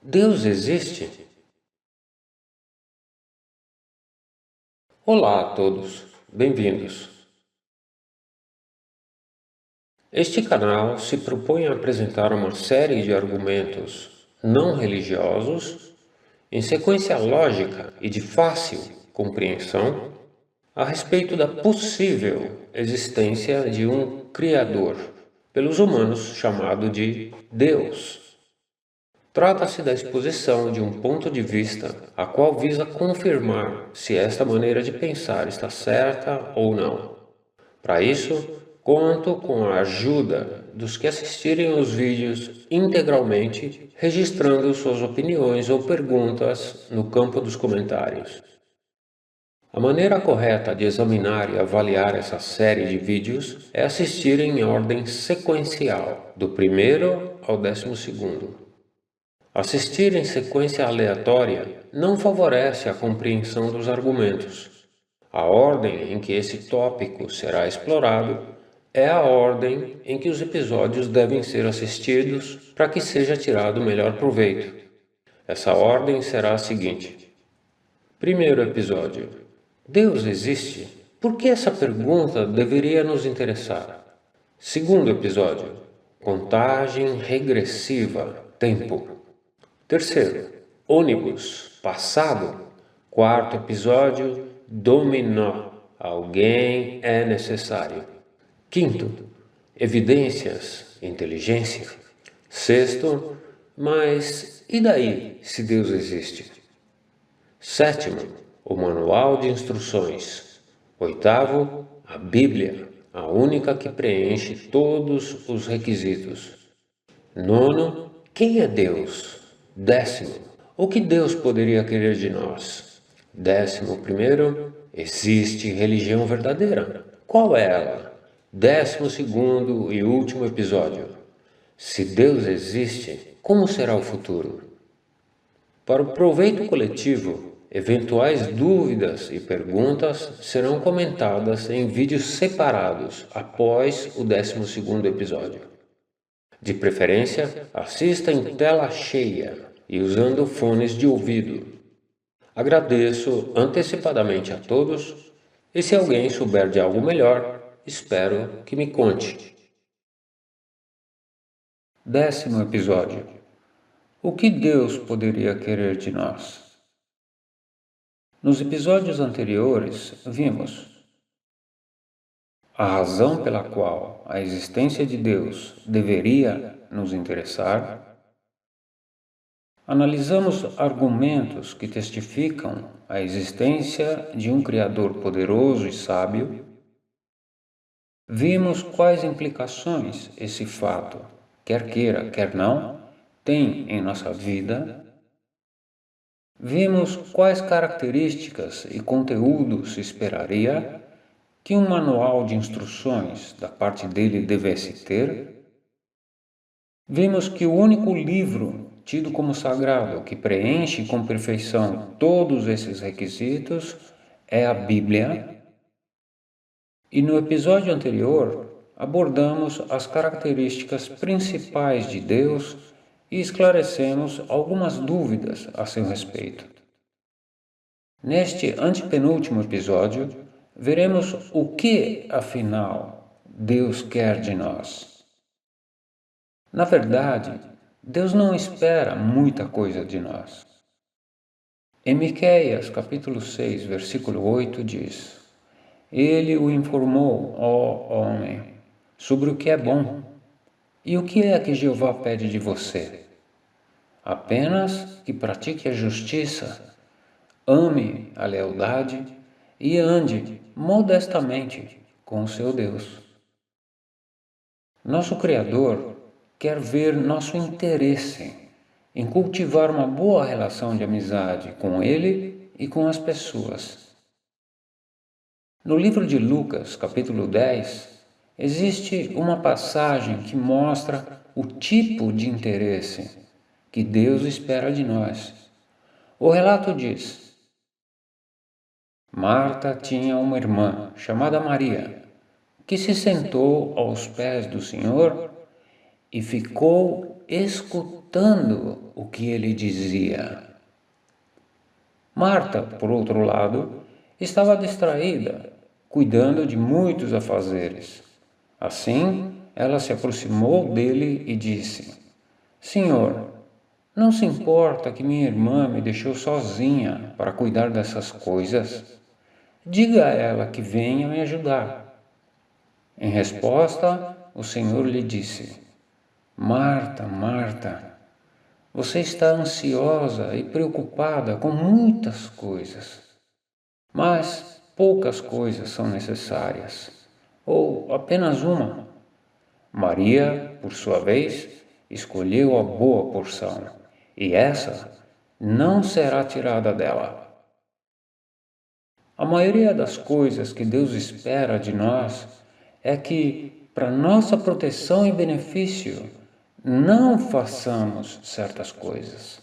Deus existe? Olá a todos, bem-vindos. Este canal se propõe a apresentar uma série de argumentos não religiosos em sequência lógica e de fácil compreensão a respeito da possível existência de um Criador, pelos humanos chamado de Deus. Trata-se da exposição de um ponto de vista a qual visa confirmar se esta maneira de pensar está certa ou não. Para isso, conto com a ajuda dos que assistirem os vídeos integralmente, registrando suas opiniões ou perguntas no campo dos comentários. A maneira correta de examinar e avaliar essa série de vídeos é assistir em ordem sequencial, do primeiro ao 12º. Assistir em sequência aleatória não favorece a compreensão dos argumentos. A ordem em que esse tópico será explorado é a ordem em que os episódios devem ser assistidos para que seja tirado o melhor proveito. Essa ordem será a seguinte. Primeiro episódio. Deus existe? Por que essa pergunta deveria nos interessar? Segundo episódio. Contagem regressiva. Tempo. Terceiro, ônibus, passado. Quarto episódio, dominó. Alguém é necessário. Quinto, evidências, inteligência. Sexto, mas e daí se Deus existe? Sétimo, o manual de instruções. Oitavo, a Bíblia, a única que preenche todos os requisitos. Nono, quem é Deus? Décimo, o que Deus poderia querer de nós? 11º, existe religião verdadeira. Qual é ela? 12º e último episódio. Se Deus existe, como será o futuro? Para o proveito coletivo, eventuais dúvidas e perguntas serão comentadas em vídeos separados após o 12º episódio. De preferência, assista em tela cheia e usando fones de ouvido. Agradeço antecipadamente a todos e se alguém souber de algo melhor, espero que me conte. 10º episódio. O que Deus poderia querer de nós? Nos episódios anteriores, vimos a razão pela qual a existência de Deus deveria nos interessar. Analisamos argumentos que testificam a existência de um Criador poderoso e sábio. Vimos quais implicações esse fato, quer queira, quer não, tem em nossa vida. Vimos quais características e conteúdo se esperaria que um manual de instruções da parte dele devesse ter. Vimos que o único livro tido como sagrado que preenche com perfeição todos esses requisitos é a Bíblia. E no episódio anterior abordamos as características principais de Deus e esclarecemos algumas dúvidas a seu respeito. Neste antepenúltimo episódio, veremos o que, afinal, Deus quer de nós. Na verdade, Deus não espera muita coisa de nós. Em Miqueias, capítulo 6, versículo 8, diz: Ele o informou, ó homem, sobre o que é bom. E o que é que Jeová pede de você? Apenas que pratique a justiça, ame a lealdade e ande modestamente com o seu Deus. Nosso Criador quer ver nosso interesse em cultivar uma boa relação de amizade com Ele e com as pessoas. No livro de Lucas, capítulo 10, existe uma passagem que mostra o tipo de interesse que Deus espera de nós. O relato diz: Marta tinha uma irmã chamada Maria, que se sentou aos pés do Senhor e ficou escutando escutando o que ele dizia. Marta, por outro lado, estava distraída, cuidando de muitos afazeres. Assim, ela se aproximou dele e disse: Senhor, não se importa que minha irmã me deixou sozinha para cuidar dessas coisas? Diga a ela que venha me ajudar. Em resposta, o Senhor lhe disse: Marta, Marta, você está ansiosa e preocupada com muitas coisas, mas poucas coisas são necessárias, ou apenas uma. Maria, por sua vez, escolheu a boa porção, e essa não será tirada dela. A maioria das coisas que Deus espera de nós é que, para nossa proteção e benefício, não façamos certas coisas.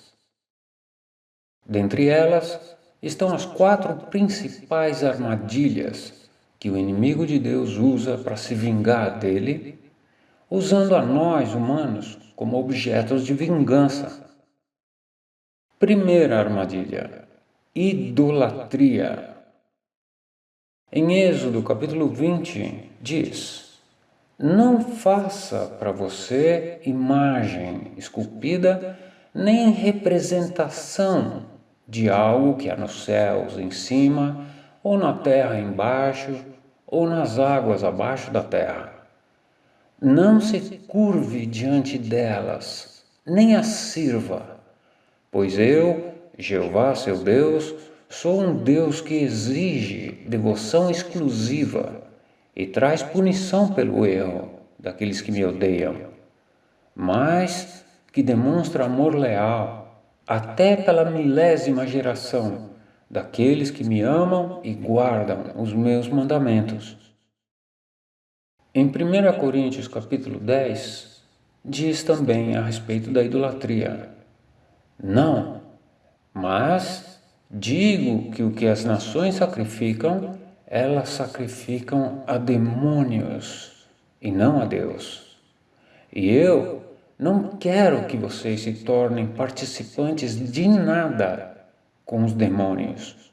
Dentre elas estão as 4 principais armadilhas que o inimigo de Deus usa para se vingar dele, usando a nós, humanos, como objetos de vingança. Primeira armadilha: idolatria. Em Êxodo capítulo 20 diz: Não faça para você imagem esculpida, nem representação de algo que há nos céus em cima, ou na terra embaixo, ou nas águas abaixo da terra. Não se curve diante delas, nem as sirva, pois eu, Jeová seu Deus, sou um Deus que exige devoção exclusiva e traz punição pelo erro daqueles que me odeiam, mas que demonstra amor leal até pela 1000ª geração daqueles que me amam e guardam os meus mandamentos. Em 1 Coríntios capítulo 10, diz também a respeito da idolatria: Não, mas digo que o que as nações sacrificam, elas sacrificam a demônios e não a Deus. E eu não quero que vocês se tornem participantes de nada com os demônios.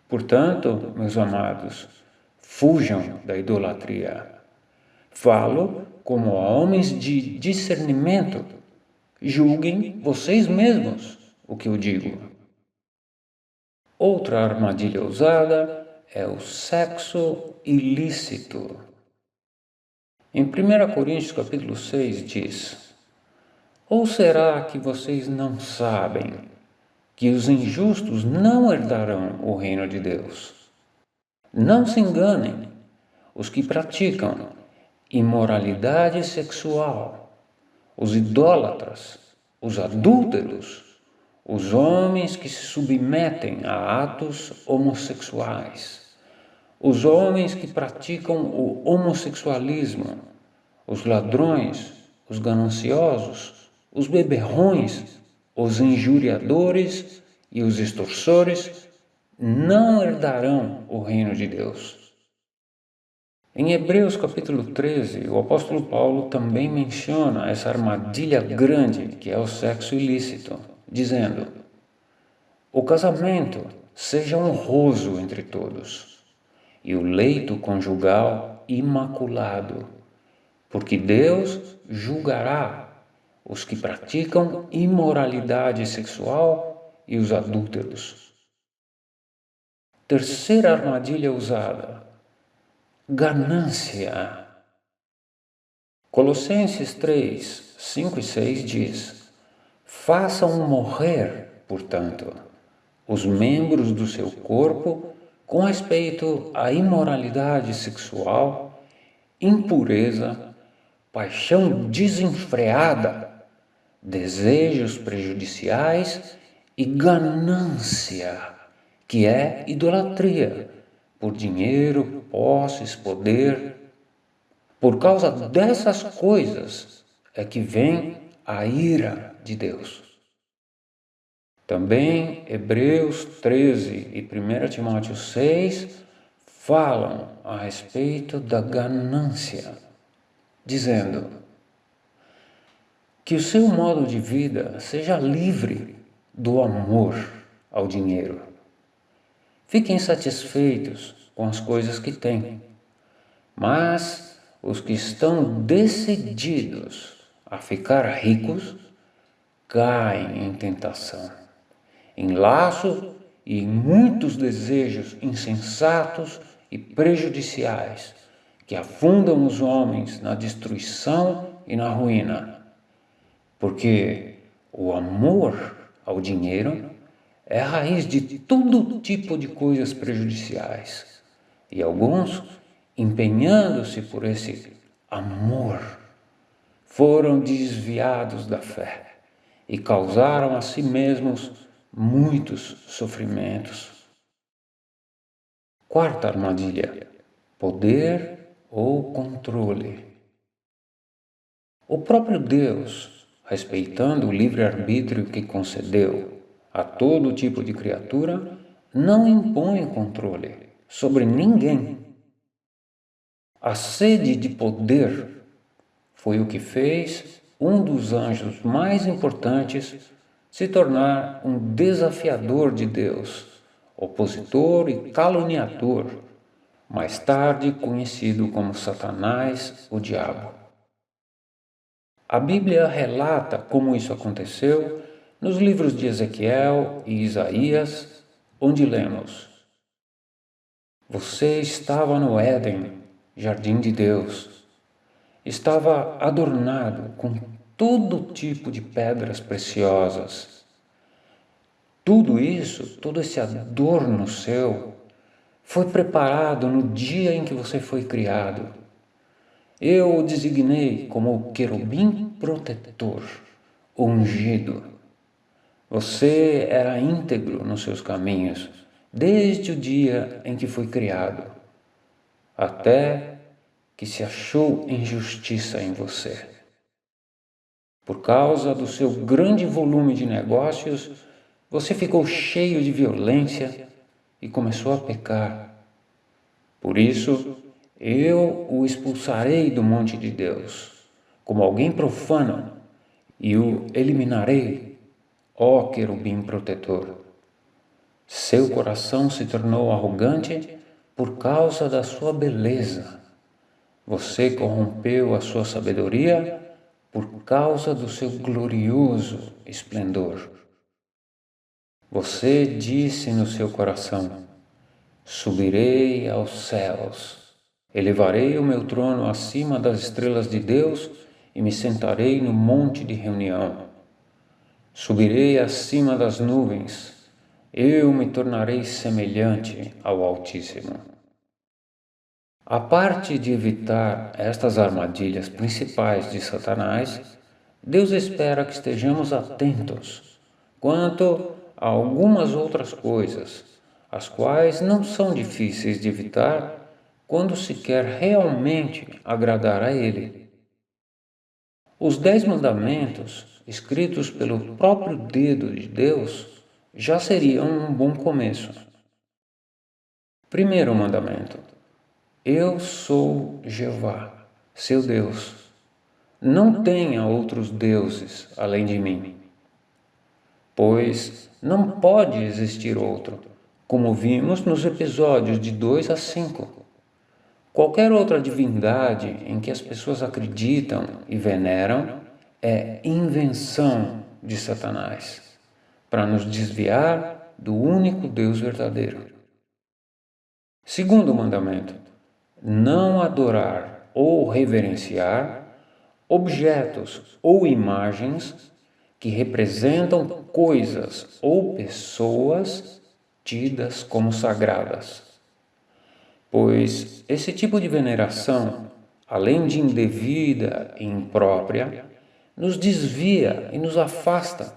Portanto, meus amados, fujam da idolatria. Falo como a homens de discernimento. Julguem vocês mesmos o que eu digo. Outra armadilha usada é o sexo ilícito. Em 1 Coríntios capítulo 6 diz: Ou será que vocês não sabem que os injustos não herdarão o reino de Deus? Não se enganem, os que praticam imoralidade sexual, os idólatras, os adúlteros, os homens que se submetem a atos homossexuais, os homens que praticam o homossexualismo, os ladrões, os gananciosos, os beberrões, os injuriadores e os extorsores não herdarão o reino de Deus. Em Hebreus capítulo 13, o apóstolo Paulo também menciona essa armadilha grande que é o sexo ilícito, dizendo: O casamento seja honroso entre todos, e o leito conjugal imaculado, porque Deus julgará os que praticam imoralidade sexual e os adúlteros. Terceira armadilha usada: ganância. Colossenses 3, 5 e 6 diz: Façam morrer, portanto, os membros do seu corpo com respeito à imoralidade sexual, impureza, paixão desenfreada, desejos prejudiciais e ganância, que é idolatria, por dinheiro, posses, poder. Por causa dessas coisas é que vem a ira de Deus. Também Hebreus 13 e 1 Timóteo 6 falam a respeito da ganância, dizendo: que o seu modo de vida seja livre do amor ao dinheiro. Fiquem satisfeitos com as coisas que têm, mas os que estão decididos a ficar ricos caem em tentação, em laço e em muitos desejos insensatos e prejudiciais que afundam os homens na destruição e na ruína. Porque o amor ao dinheiro é a raiz de todo tipo de coisas prejudiciais. E alguns, empenhando-se por esse amor, foram desviados da fé e causaram a si mesmos muitos sofrimentos. Quarta armadilha: poder ou controle. O próprio Deus, respeitando o livre-arbítrio que concedeu a todo tipo de criatura, não impõe controle sobre ninguém. A sede de poder foi o que fez um dos anjos mais importantes se tornar um desafiador de Deus, opositor e caluniador, mais tarde conhecido como Satanás, o diabo. A Bíblia relata como isso aconteceu nos livros de Ezequiel e Isaías, onde lemos: Você estava no Éden, jardim de Deus. Estava adornado com todo tipo de pedras preciosas. Tudo isso, todo esse adorno seu, foi preparado no dia em que você foi criado. Eu o designei como o querubim protetor, ungido. Você era íntegro nos seus caminhos, desde o dia em que foi criado, até que se achou injustiça em você. Por causa do seu grande volume de negócios, você ficou cheio de violência e começou a pecar. Por isso, eu o expulsarei do monte de Deus, como alguém profano, e o eliminarei, ó querubim protetor. Seu coração se tornou arrogante por causa da sua beleza. Você corrompeu a sua sabedoria por causa do seu glorioso esplendor. Você disse no seu coração: subirei aos céus, elevarei o meu trono acima das estrelas de Deus e me sentarei no monte de reunião. Subirei acima das nuvens, eu me tornarei semelhante ao Altíssimo. A parte de evitar estas armadilhas principais de Satanás, Deus espera que estejamos atentos quanto a algumas outras coisas, as quais não são difíceis de evitar quando se quer realmente agradar a Ele. Os 10 mandamentos, escritos pelo próprio dedo de Deus, já seriam um bom começo. Primeiro mandamento: Eu sou Jeová, seu Deus. Não tenha outros deuses além de mim. Pois não pode existir outro, como vimos nos episódios de 2 a 5. Qualquer outra divindade em que as pessoas acreditam e veneram é invenção de Satanás, para nos desviar do único Deus verdadeiro. Segundo mandamento: não adorar ou reverenciar objetos ou imagens que representam coisas ou pessoas tidas como sagradas. Pois esse tipo de veneração, além de indevida e imprópria, nos desvia e nos afasta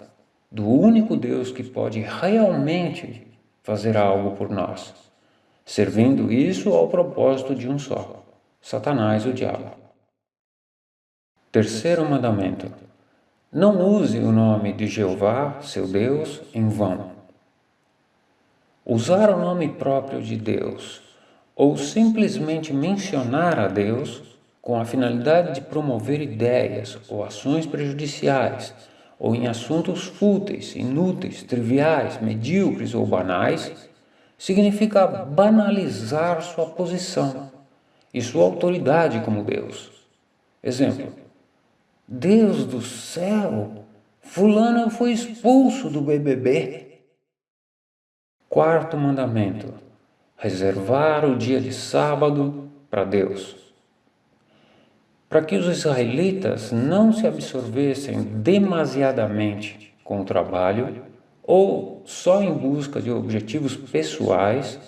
do único Deus que pode realmente fazer algo por nós, servindo isso ao propósito de um só: Satanás, o diabo. Terceiro mandamento: não use o nome de Jeová, seu Deus, em vão. Usar o nome próprio de Deus ou simplesmente mencionar a Deus com a finalidade de promover ideias ou ações prejudiciais, ou em assuntos fúteis, inúteis, triviais, medíocres ou banais, significa banalizar sua posição e sua autoridade como Deus. Exemplo: Deus do céu, fulano foi expulso do BBB. Quarto mandamento: reservar o dia de sábado para Deus. Para que os israelitas não se absorvessem demasiadamente com o trabalho ou só em busca de objetivos pessoais,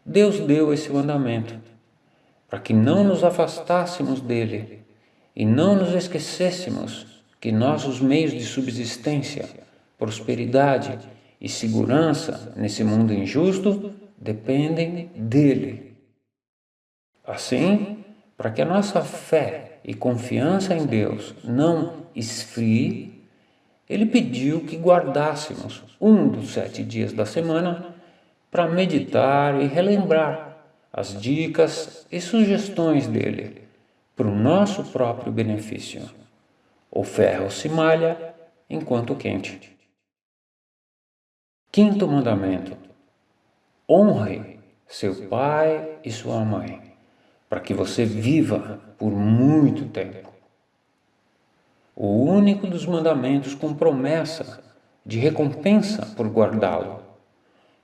Deus deu esse mandamento, para que não nos afastássemos dele e não nos esquecêssemos que nossos meios de subsistência, prosperidade e segurança nesse mundo injusto dependem dele. Assim, para que a nossa fé e confiança em Deus não esfrie, ele pediu que guardássemos um dos 7 dias da semana para meditar e relembrar as dicas e sugestões dele para o nosso próprio benefício. O ferro se malha enquanto quente. Quinto mandamento: honre seu pai e sua mãe, para que você viva por muito tempo. O único dos mandamentos com promessa de recompensa por guardá-lo,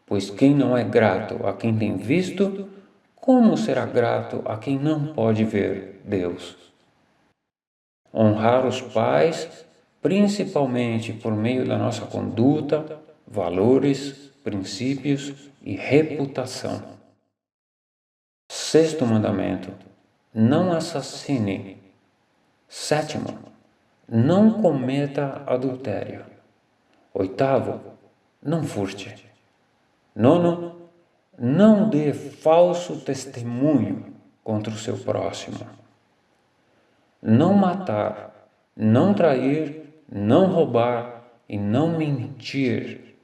pois quem não é grato a quem tem visto, como será grato a quem não pode ver Deus? Honrar os pais, principalmente por meio da nossa conduta, valores, princípios e reputação. Sexto mandamento: não assassine. Sétimo: não cometa adultério. Oitavo: não furte. Nono: não dê falso testemunho contra o seu próximo. Não matar, não trair, não roubar e não mentir.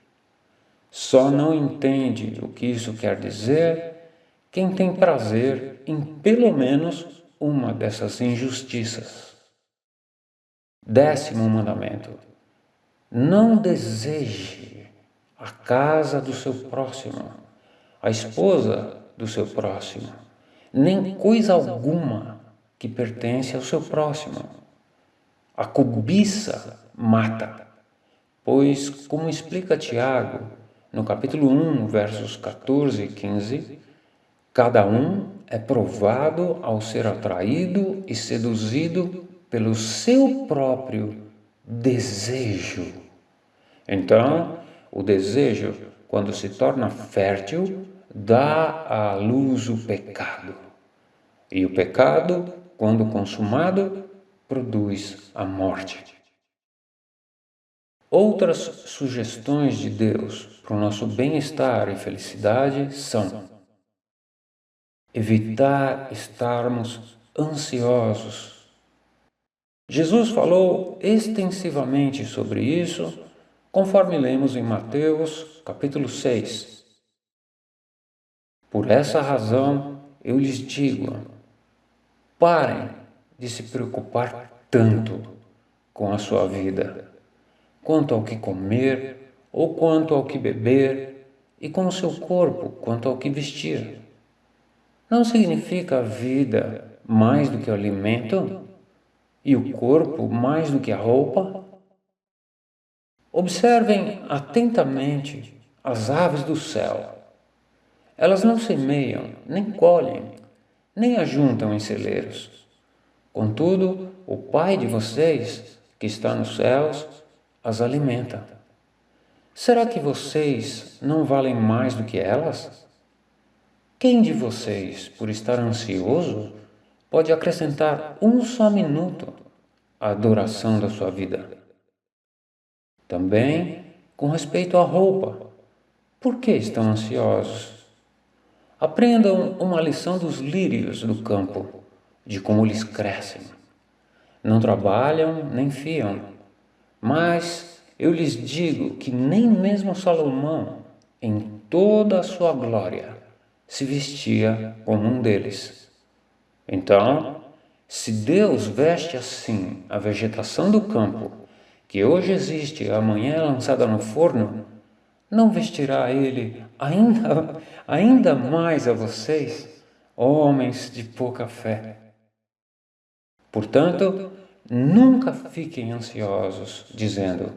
Só não entende o que isso quer dizer quem tem prazer em pelo menos uma dessas injustiças. Décimo mandamento: não deseje a casa do seu próximo, a esposa do seu próximo, nem coisa alguma que pertence ao seu próximo. A cobiça mata, pois, como explica Tiago, no capítulo 1, versos 14 e 15, cada um é provado ao ser atraído e seduzido pelo seu próprio desejo. Então, o desejo, quando se torna fértil, dá à luz o pecado. E o pecado, quando consumado, produz a morte. Outras sugestões de Deus para o nosso bem-estar e felicidade são: evitar estarmos ansiosos. Jesus falou extensivamente sobre isso, conforme lemos em Mateus, capítulo 6. Por essa razão, eu lhes digo: parem de se preocupar tanto com a sua vida, quanto ao que comer ou quanto ao que beber, e com o seu corpo quanto ao que vestir. Não significa a vida mais do que o alimento e o corpo mais do que a roupa? Observem atentamente as aves do céu. Elas não semeiam, nem colhem, nem ajuntam em celeiros. Contudo, o Pai de vocês, que está nos céus, as alimenta. Será que vocês não valem mais do que elas? Quem de vocês, por estar ansioso, pode acrescentar um só minuto à duração da sua vida? Também, com respeito à roupa, por que estão ansiosos? Aprendam uma lição dos lírios do campo, de como eles crescem. Não trabalham nem fiam, mas eu lhes digo que nem mesmo Salomão, em toda a sua glória, se vestia como um deles. Então, Se Deus veste assim a vegetação do campo, que hoje existe e amanhã é lançada no forno, não vestirá Ele ainda mais a vocês, homens de pouca fé? Portanto, nunca fiquem ansiosos, dizendo: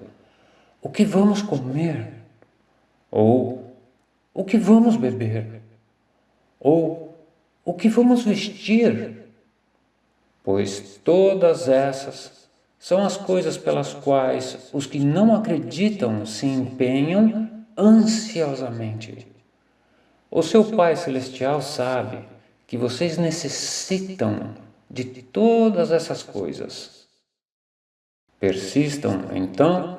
o que vamos comer? Ou o que vamos beber? Ou o que vamos vestir? Pois todas essas são as coisas pelas quais os que não acreditam se empenham ansiosamente. O seu Pai Celestial sabe que vocês necessitam de todas essas coisas. Persistam, então,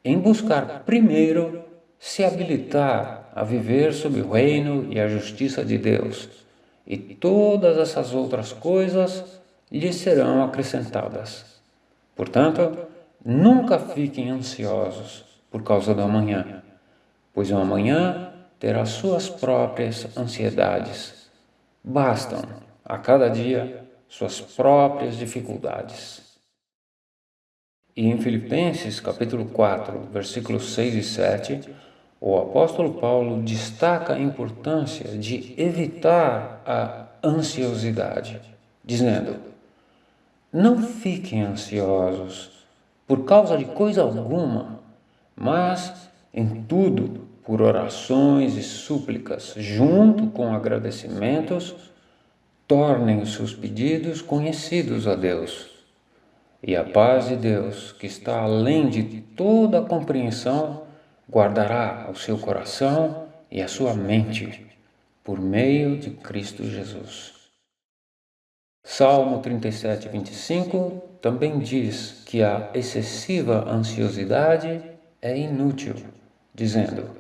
em buscar primeiro se habilitar a viver sob o reino e a justiça de Deus, e todas essas outras coisas lhes serão acrescentadas. Portanto, nunca fiquem ansiosos por causa do amanhã, pois o amanhã terá suas próprias ansiedades. Bastam, a cada dia, suas próprias dificuldades. E em Filipenses, capítulo 4, versículos 6 e 7, o apóstolo Paulo destaca a importância de evitar a ansiosidade, dizendo: não fiquem ansiosos por causa de coisa alguma, mas em tudo, por orações e súplicas, junto com agradecimentos, tornem os seus pedidos conhecidos a Deus. E a paz de Deus, que está além de toda a compreensão, guardará o seu coração e a sua mente, por meio de Cristo Jesus. Salmo 37, 25 também diz que a excessiva ansiosidade é inútil, dizendo: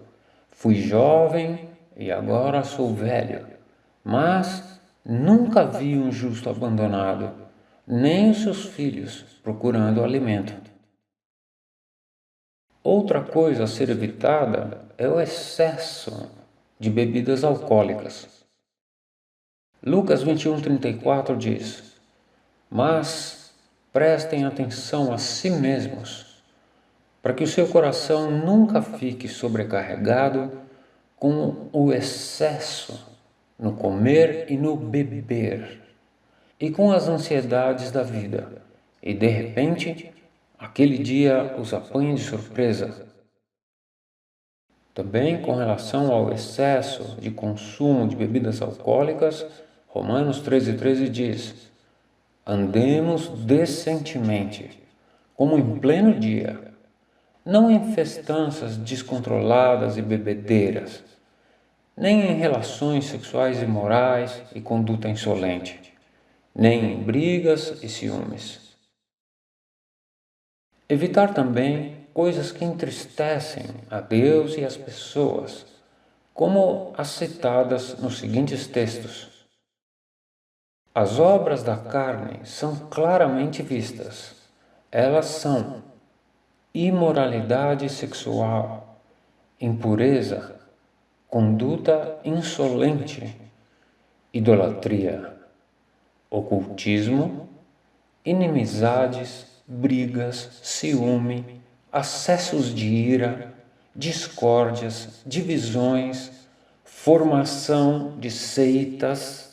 fui jovem e agora sou velho, mas nunca vi um justo abandonado, nem os seus filhos procurando alimento. Outra coisa a ser evitada é o excesso de bebidas alcoólicas. Lucas 21:34 diz: mas prestem atenção a si mesmos, para que o seu coração nunca fique sobrecarregado com o excesso no comer e no beber, e com as ansiedades da vida, e de repente, aquele dia os apanha de surpresa. Também com relação ao excesso de consumo de bebidas alcoólicas, Romanos 13:13 diz: andemos decentemente, como em pleno dia, não em festanças descontroladas e bebedeiras, nem em relações sexuais imorais e conduta insolente, nem em brigas e ciúmes. Evitar também coisas que entristecem a Deus e as pessoas, como as citadas nos seguintes textos. As obras da carne são claramente vistas. Elas são imoralidade sexual, impureza, conduta insolente, idolatria, ocultismo, inimizades, brigas, ciúme, acessos de ira, discórdias, divisões, formação de seitas,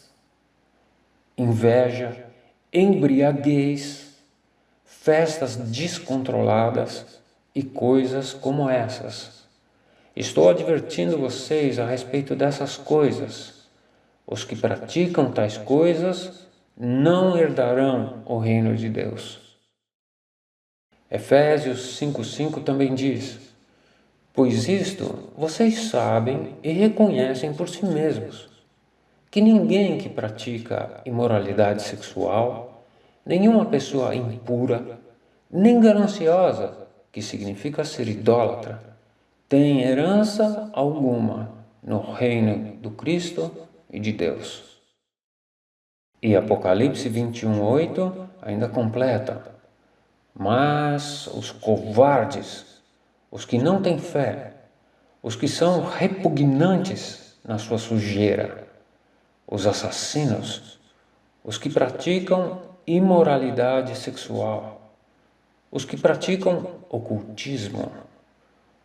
inveja, embriaguez, festas descontroladas e coisas como essas. Estou advertindo vocês a respeito dessas coisas. Os que praticam tais coisas não herdarão o reino de Deus. Efésios 5:5 também diz: pois isto vocês sabem e reconhecem por si mesmos, que ninguém que pratica imoralidade sexual, nenhuma pessoa impura, nem gananciosa, que significa ser idólatra, tem herança alguma no reino do Cristo e de Deus. E Apocalipse 21:8 ainda completa: mas os covardes, os que não têm fé, os que são repugnantes na sua sujeira, os assassinos, os que praticam imoralidade sexual, os que praticam ocultismo,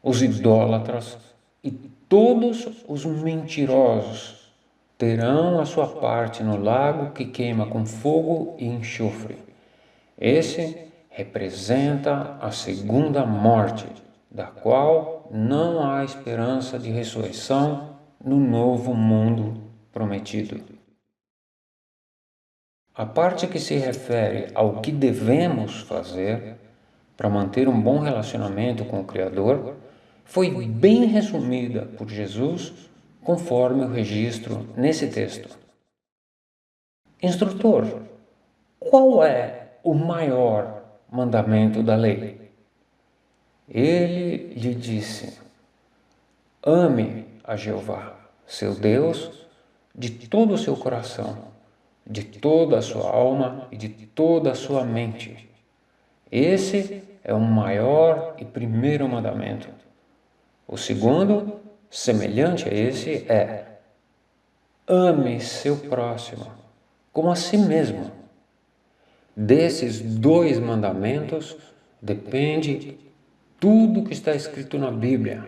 os idólatras e todos os mentirosos terão a sua parte no lago que queima com fogo e enxofre. Esse representa a segunda morte, da qual não há esperança de ressurreição no novo mundo prometido. A parte que se refere ao que devemos fazer para manter um bom relacionamento com o Criador foi bem resumida por Jesus conforme o registro nesse texto. Instrutor, qual é o maior mandamento da lei? Ele lhe disse: ame a Jeová, seu Deus, de todo o seu coração, de toda a sua alma e de toda a sua mente. Esse é o maior e primeiro mandamento. O segundo, semelhante a esse, é: ame seu próximo como a si mesmo. Desses dois mandamentos depende tudo que está escrito na Bíblia,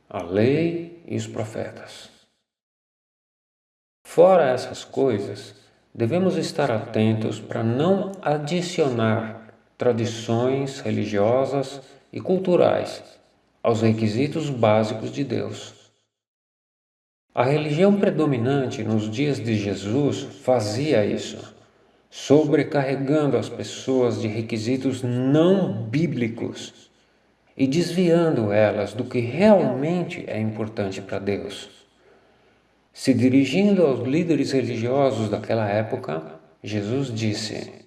a lei e os profetas. Fora essas coisas, devemos estar atentos para não adicionar tradições religiosas e culturais aos requisitos básicos de Deus. A religião predominante nos dias de Jesus fazia isso, sobrecarregando as pessoas de requisitos não bíblicos e desviando elas do que realmente é importante para Deus. Se dirigindo aos líderes religiosos daquela época, Jesus disse: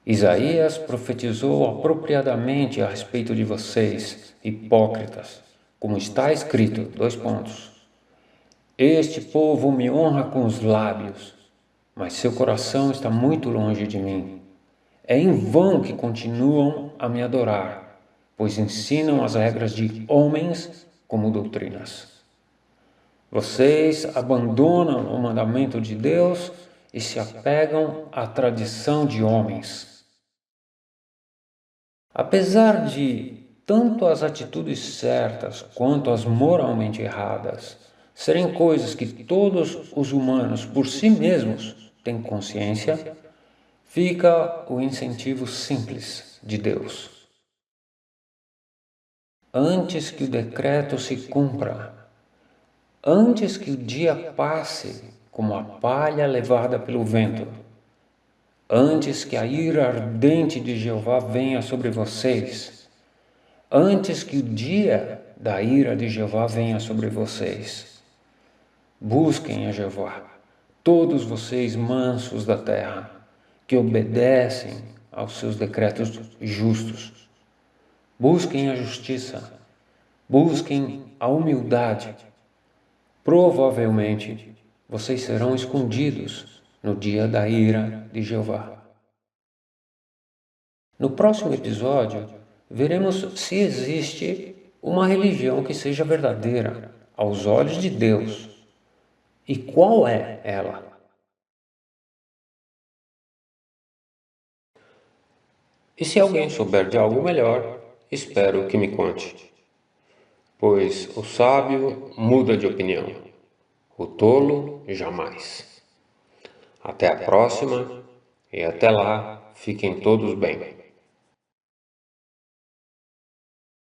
Isaías profetizou apropriadamente a respeito de vocês, hipócritas, como está escrito, : Este povo me honra com os lábios, mas seu coração está muito longe de mim. É em vão que continuam a me adorar, pois ensinam as regras de homens como doutrinas. Vocês abandonam o mandamento de Deus e se apegam à tradição de homens. Apesar de tanto as atitudes certas quanto as moralmente erradas serem coisas que todos os humanos por si mesmos têm consciência, fica o incentivo simples de Deus. Antes que o decreto se cumpra, antes que o dia passe como a palha levada pelo vento, antes que a ira ardente de Jeová venha sobre vocês, antes que o dia da ira de Jeová venha sobre vocês, busquem a Jeová, todos vocês mansos da terra, que obedecem aos seus decretos justos. Busquem a justiça, busquem a humildade. Provavelmente, vocês serão escondidos no dia da ira de Jeová. No próximo episódio, veremos se existe uma religião que seja verdadeira aos olhos de Deus. E qual é ela? E se alguém souber de algo melhor, espero que me conte. Pois o sábio muda de opinião, o tolo jamais. Até a próxima e até lá, fiquem todos bem.